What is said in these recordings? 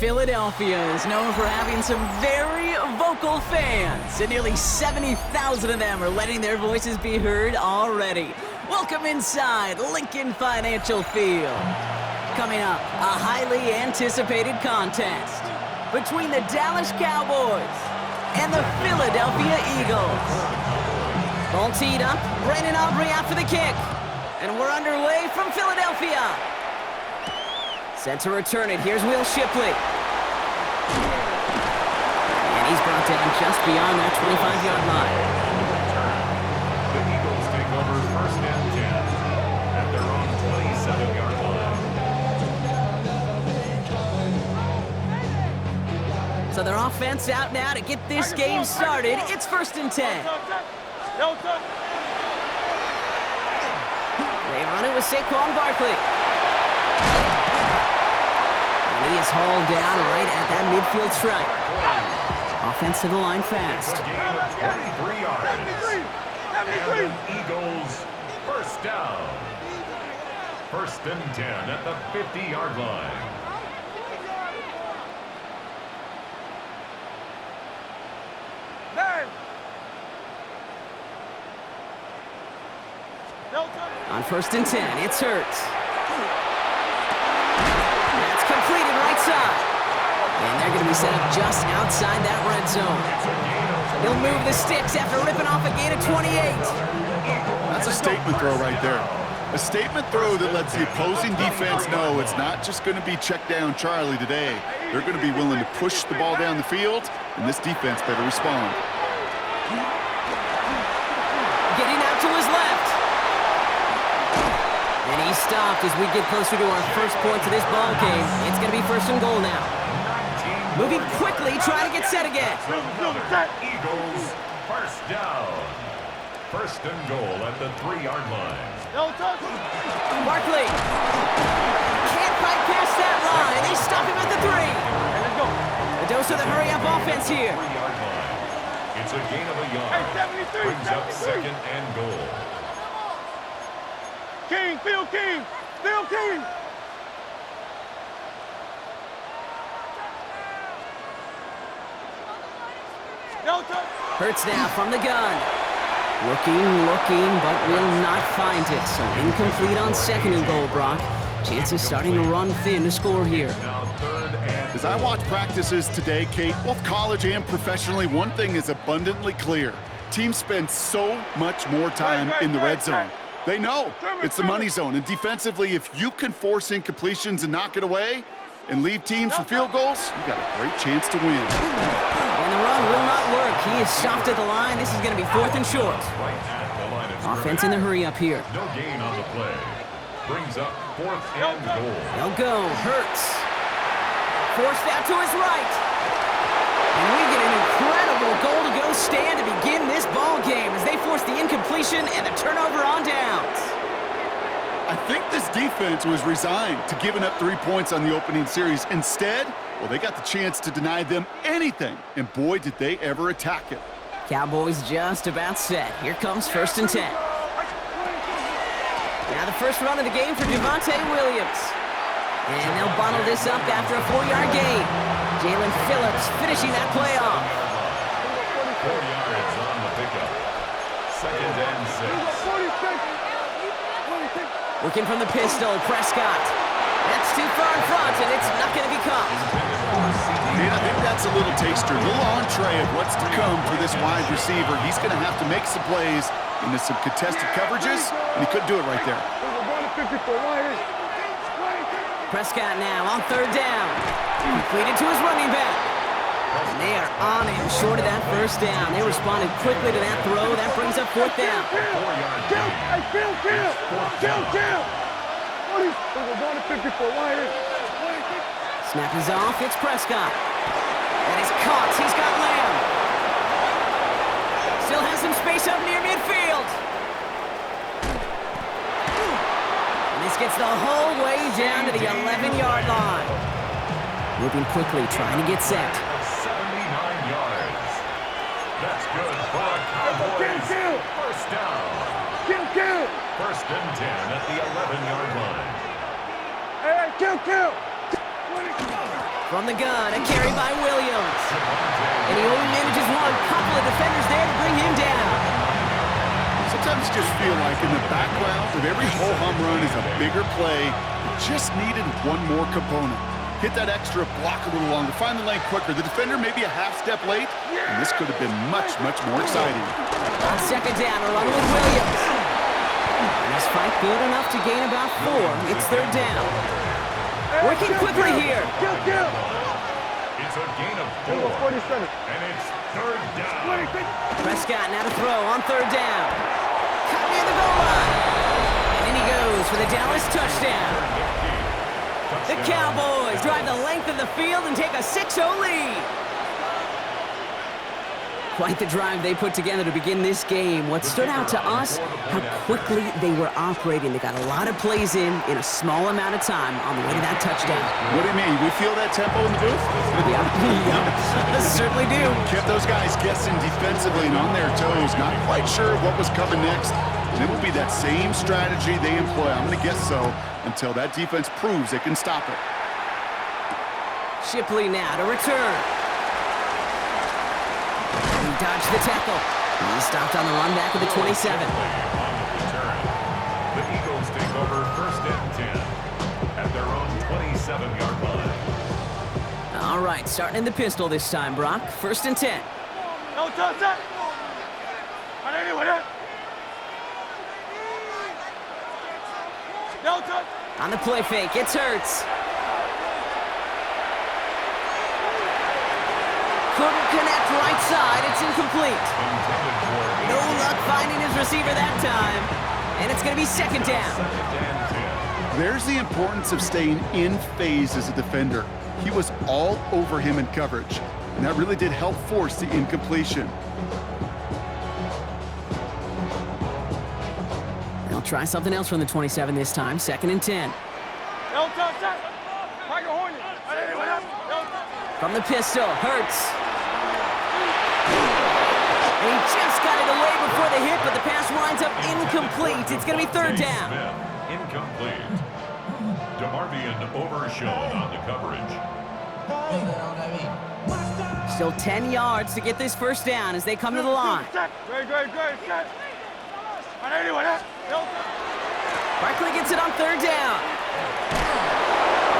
Philadelphia is known for having some very vocal fans, and nearly 70,000 of them are letting their voices be heard already. Welcome inside Lincoln Financial Field. Coming up, a highly anticipated contest between the Dallas Cowboys and the Philadelphia Eagles. Ball teed up, Brandon Aubrey out for the kick, and we're underway from Philadelphia. Set to return it, here's Will Shipley. And he's brought down just beyond that 25-yard line. The Eagles take over first and 10 at their own 27-yard line. So their offense out now to get this game started. It's first and 10. They run it with Saquon Barkley. He is hauled down right at that midfield stripe. Offense to the line fast. It's a gain of 23 yards. And the Eagles first down. First and 10 at the 50-yard line. On first and 10, it's Hurts. Completed right side. And they're going to be set up just outside that red zone. He'll move the sticks after ripping off a gain of 28. That's a statement throw right there. A statement throw that lets the opposing defense know it's not just going to be check down Charlie today. They're going to be willing to push the ball down the field, and this defense better respond. Getting out to his left. And he's stopped as we get closer to our first points of this ball game. It's going to be first and goal now. Moving quickly, trying to get set again. Eagles first down. First and goal at the 3-yard line. Barkley can't fight past that line. They stop him at the 3. A dose of the hurry-up offense here. 3-yard line. It's a gain of a yard. Brings up second and goal. Phil King! Hurts now from the gun. Looking, but will not find it. So incomplete on second and goal, Brock. Chances starting to run thin to score here. As I watch practices today, Kate, both college and professionally, one thing is abundantly clear. Teams spend so much more time in the red zone. They know it's the money zone, and defensively, if you can force incompletions and knock it away and leave teams for field goals, you got a great chance to win. And the run will not work. He is stopped at the line. This is going to be fourth and short. Offense in the hurry up here. No gain on the play. Brings up fourth and goal. They'll go. Hurts. Forced out to his right. And we get an incredible goal-to-go stand to begin this ball game as they force the incompletion and the turnover on downs. I think this defense was resigned to giving up 3 points on the opening series. Instead, well, they got the chance to deny them anything, and boy, did they ever attack it. Cowboys just about set. Here comes first and 10. Now the first run of the game for Javonte Williams. And they'll bottle this up after a 4-yard gain. Jalen Phillips finishing that play off. 4 yards on the pickup. Second and 6. Working from the pistol, Prescott. That's too far in front, and it's not going to be caught. And I think that's a little taster, a little entree of what's to come for this wide receiver. He's going to have to make some plays into some contested coverages, and he couldn't do it right there. Prescott now on third down. Completed to his running back. And they are on him short of that first down. They responded quickly to that throw. That brings up fourth down. Snap is off. It's Prescott. And he's caught. He's got Lamb. Still has some space up near midfield. This gets the whole way down to the 11-yard line. Moving quickly, trying to get set. 79 yards. That's good for a Cowboys first down. First and 10 at the 11-yard line. Kill! From the gun, a carry by Williams. And he only manages one. Couple of defenders there to bring him down. Sometimes you just feel like in the background of every ho-hum run is a bigger play. It just needed one more component. Hit that extra block a little longer, find the lane quicker. The defender may be a half step late, and this could have been much, much more exciting. On second down, a run with Williams. And this fight good enough to gain about 4. It's third down. Working quickly here. It's a gain of 4. And it's third down. Prescott now to throw on third down. Cut near the goal line. And in he goes for the Dallas touchdown. The Cowboys drive the length of the field and take a 6-0 lead. Quite the drive they put together to begin this game. What stood out to us, how quickly they were operating. They got a lot of plays in a small amount of time on the way to that touchdown. What do you mean? We feel that tempo in the booth? Yeah, certainly do. Kept those guys guessing defensively and on their toes, not quite sure what was coming next. And it will be that same strategy they employ, I'm going to guess so, until that defense proves they can stop it. Shipley now to return. He dodged the tackle. He stopped on the run back of the 27. The Eagles take over first and 10 at their own 27-yard line. All right, starting in the pistol this time, Brock. First and 10. On the play fake, it's Hurts. Couldn't connect right side, it's incomplete. No luck finding his receiver that time. And it's going to be second down. There's the importance of staying in phase as a defender. He was all over him in coverage, and that really did help force the incompletion. They'll try something else from the 27 this time, second and 10. From the pistol, Hurts. And he just got it away before the hit, but the pass winds up incomplete. It's going to be third down. Incomplete. DeMarvion overshot on the coverage. Still 10 yards to get this first down as they come to the line. Barkley gets it on third down.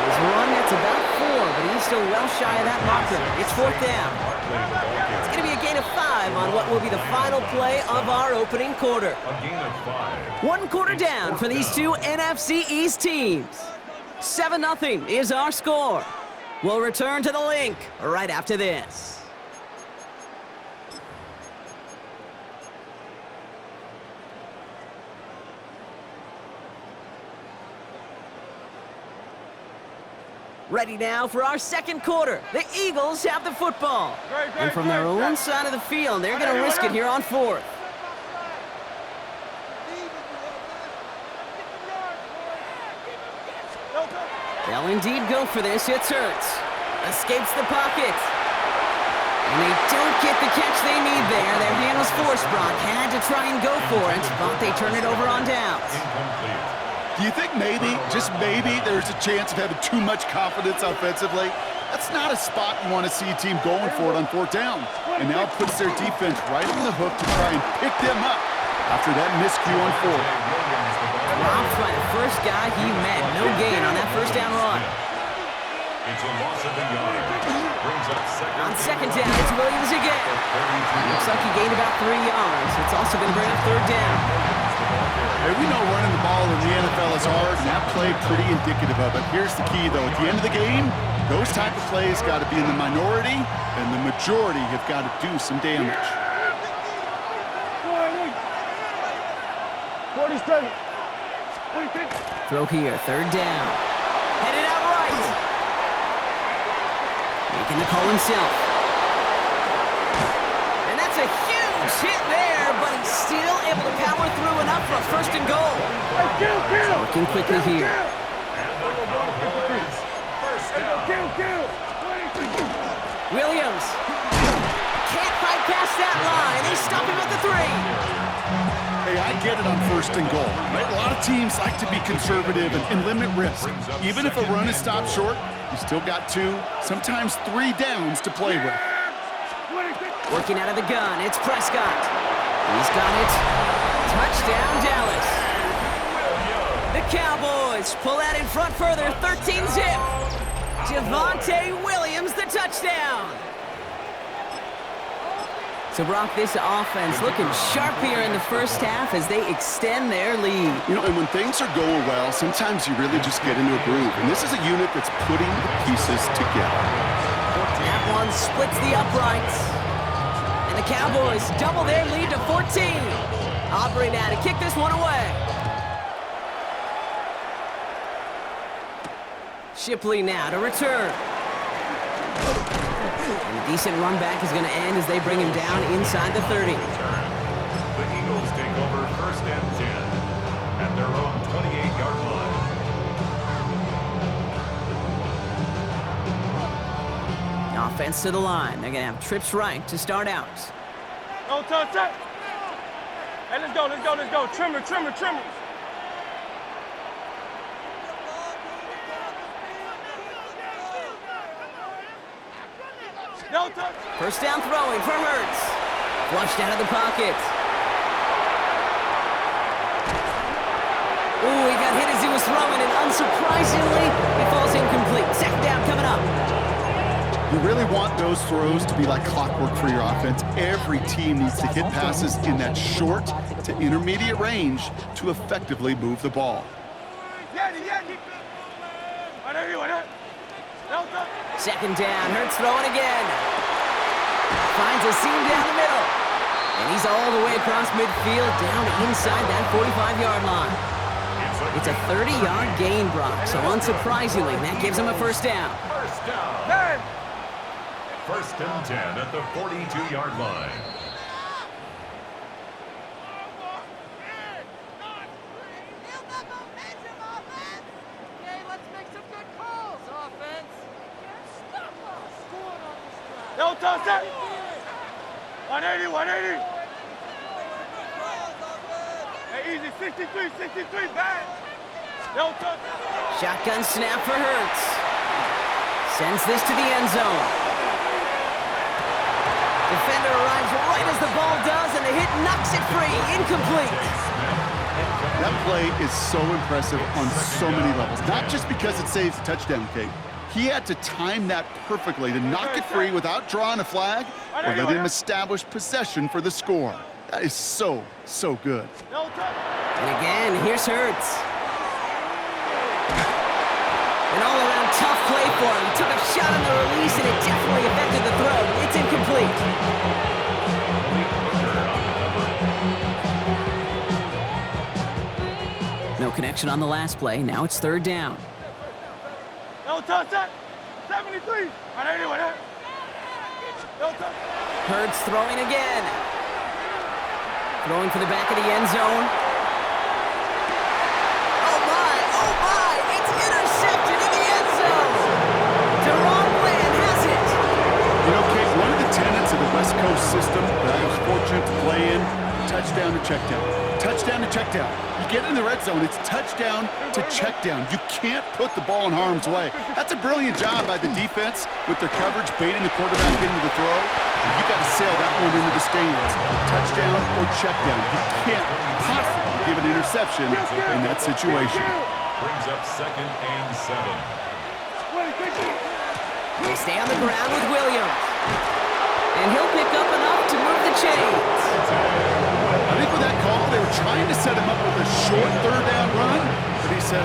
His run, that's about 4, but he's still well shy of that marker. It's fourth down. It's going to be a gain of 5 on what will be the final play of our opening quarter. A gain of 5. 1 quarter down for these two NFC East teams. 7-0 is our score. We'll return to the link right after this. Ready now for our second quarter. The Eagles have the football. And from their own side of the field, they're going to risk it here on fourth. They'll indeed go for this. It's Hurts. Escapes the pocket. And they don't get the catch they need there. Their hand was forced. Brock had to try and go for it, but they turn it over on downs. Do you think maybe, just maybe, there's a chance of having too much confidence offensively? That's not a spot you want to see a team going for it on fourth down. And now it puts their defense right on the hook to try and pick them up after that miscue on fourth. Robbed by the first guy he met. No gain on that first down run. It's a loss of a yard. Brings up On second down, it's Williams again. Looks like he gained about 3 yards. It's also going to bring up third down. Hey, we know running the ball in the NFL is hard, and that play pretty indicative of it. Here's the key, though. At the end of the game, those type of plays got to be in the minority, and the majority have got to do some damage. 47. Throw here, third down. Headed out right. Making the call himself. And that's a huge hit there, but he's still able to power through enough for a first and goal. Working quickly here. Williams. Can't fight past that line. They stop him at the 3. Hey, I get it on 1st and goal. Right? A lot of teams like to be conservative and limit risk. Even if a run is stopped short, you still got 2, sometimes 3 downs to play with. Working out of the gun, it's Prescott. He's got it. Touchdown, Dallas. The Cowboys pull out in front further, 13-zip. Javonte Williams, the touchdown. So, Brock, this offense looking sharp here in the first half as they extend their lead. You know, and when things are going well, sometimes you really just get into a groove. And this is a unit that's putting the pieces together. That one splits the uprights. And the Cowboys double their lead to 14. Aubrey now to kick this one away. Shipley now to return. And a decent run back is going to end as they bring him down inside the 30. The Eagles take over 1st and 10 at their own 28-yard line. Offense to the line. They're going to have trips right to start out. Don't touch that. Hey, let's go, let's go, let's go. Trimmer, trimmer, trimmer. First down throwing for Hurts. Flushed out of the pocket. Ooh, he got hit as he was throwing, and unsurprisingly, he falls incomplete. 2nd down coming up. You really want those throws to be like clockwork for your offense. Every team needs to hit passes in that short to intermediate range to effectively move the ball. 2nd down, Hurts throwing again. Finds a seam down the middle. And he's all the way across midfield, down inside that 45-yard line. It's a 30-yard gain, Brock, so unsurprisingly, that gives him a 1st down. 1st and 10 at the 42-yard line. Don't touch that. 180, 180. Hey, easy, 63, 63, back. Don't touch that. Shotgun snap for Hurts. Sends this to the end zone. Defender arrives right as the ball does, and the hit knocks it free. Incomplete. That play is so impressive on so many levels. Not just because it saves a touchdown, Kate. He had to time that perfectly to knock it free without drawing a flag or let him establish possession for the score. That is so, so good. And again, here's Hurts. An all-around tough play for him. He took a shot on the release, and it definitely affected the throw. It's incomplete. No connection on the last play. Now it's 3rd down. Don't touch that. 73. 180. Don't touch. Hurts throwing again. Throwing for the back of the end zone. Oh my, it's intercepted in the end zone. Deron Bland has it. You know, Kate, one of the tenets of the West Coast system that I was fortunate to play in, touchdown to check down. Touchdown to check down. You get in the red zone, it's touchdown to check down. You can't put the ball in harm's way. That's a brilliant job by the defense with their coverage, baiting the quarterback into the throw. And you got to sail that one into the stands. Touchdown or check down. You can't possibly give an interception in that situation. Brings up 2nd and 7. They stay on the ground with Williams. And he'll pick up enough to move the chains. I think with that call, they were trying to set him up with a short 3rd down run, but he said,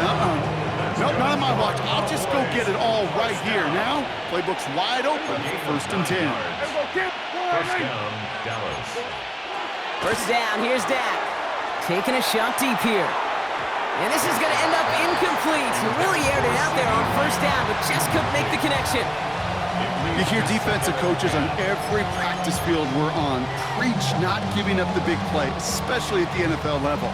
nope, not on my watch. I'll just go get it all right here. Now, playbook's wide open for 1st and 10. 1st down, Dallas. 1st down, here's Dak. Taking a shot deep here. And this is going to end up incomplete. He really aired it out there on 1st down, but just couldn't make the connection. You hear defensive coaches on every practice field we're on preach not giving up the big play, especially at the NFL level.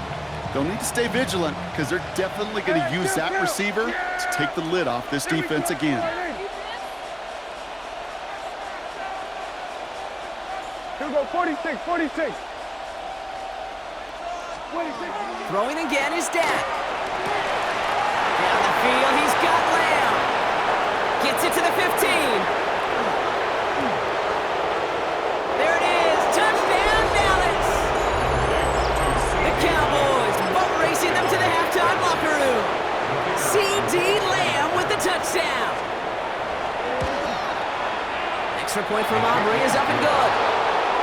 They'll need to stay vigilant because they're definitely going to use that receiver to take the lid off this defense again. Here we go, 46, 46. Throwing again is Dak. Down the field, he's got Lamb. Gets it to the 15. There it is. Touchdown, Dallas. The Cowboys boat racing them to the halftime locker room. C.D. Lamb with the touchdown. Extra point from Aubrey is up and good.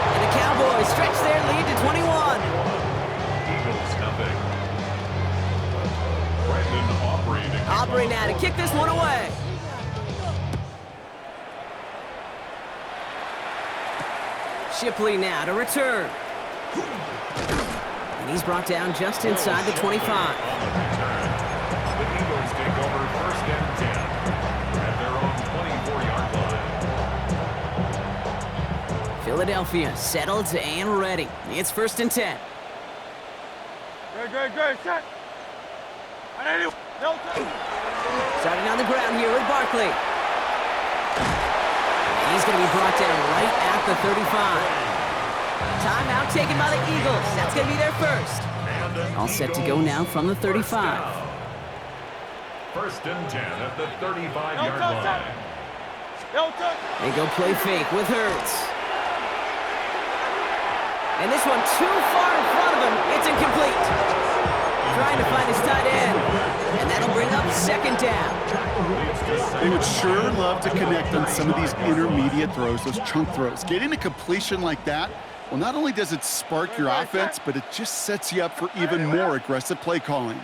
And the Cowboys stretch their lead to 21. Eagles nothing. Brandon Aubrey to kick Aubrey off now to for kick this one away. Shipley now to return. And he's brought down just inside the 25. on the return. The Eagles take over 1st and 10 at their own 24-yard line. Philadelphia settled and ready. It's 1st and 10. Good, set. Starting on the ground here with Barkley. And he's going to be brought down right at the 35. Timeout taken by the Eagles. That's going to be their first. All set to go now from the 35. 1st and 10 at the 35-yard line. They go play fake with Hurts. And this one too far in front of him. It's incomplete. Trying to find his tight end. And that'll bring up 2nd down. They would sure love to connect on some of these intermediate throws, those chunk throws. Getting a completion like that, well, not only does it spark your offense, but it just sets you up for even more aggressive play calling.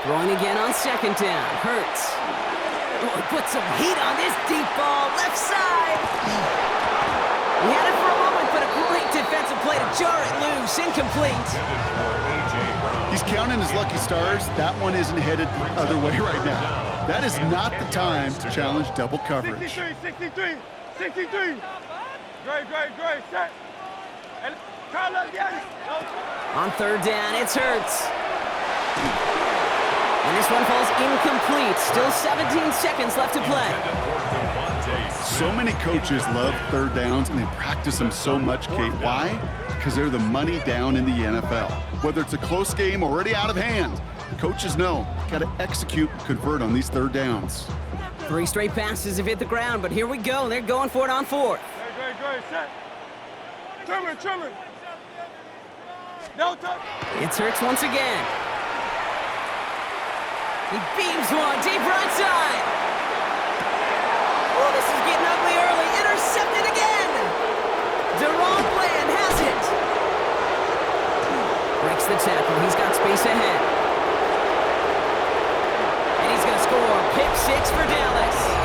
Throwing again on 2nd down. Hurts. Oh, put some heat on this deep ball. Left side. He had it for a moment, but a great defensive play to jar it loose. Incomplete. He's counting his lucky stars. That one isn't headed the other way right now. That is not the time to challenge double coverage. 63. Great, set. And Carlos, yes. On 3rd down, it's Hurts. And this one falls incomplete. Still 17 seconds left to play. So many coaches love 3rd downs, and they practice them so much, Kate. Why? Because they're the money down in the NFL. Whether it's a close game already out of hand, coaches know got to execute and convert on these 3rd downs. 3 straight passes have hit the ground, but here we go. They're going for it on 4th. Great, set. Trimmer. It's Hurts once again. He beams one deep right side. Oh, this is getting ugly early. Intercepted again. Deron Bland has it. Breaks the tackle. He's got space ahead. And he's going to score. Pick 6 for Dallas.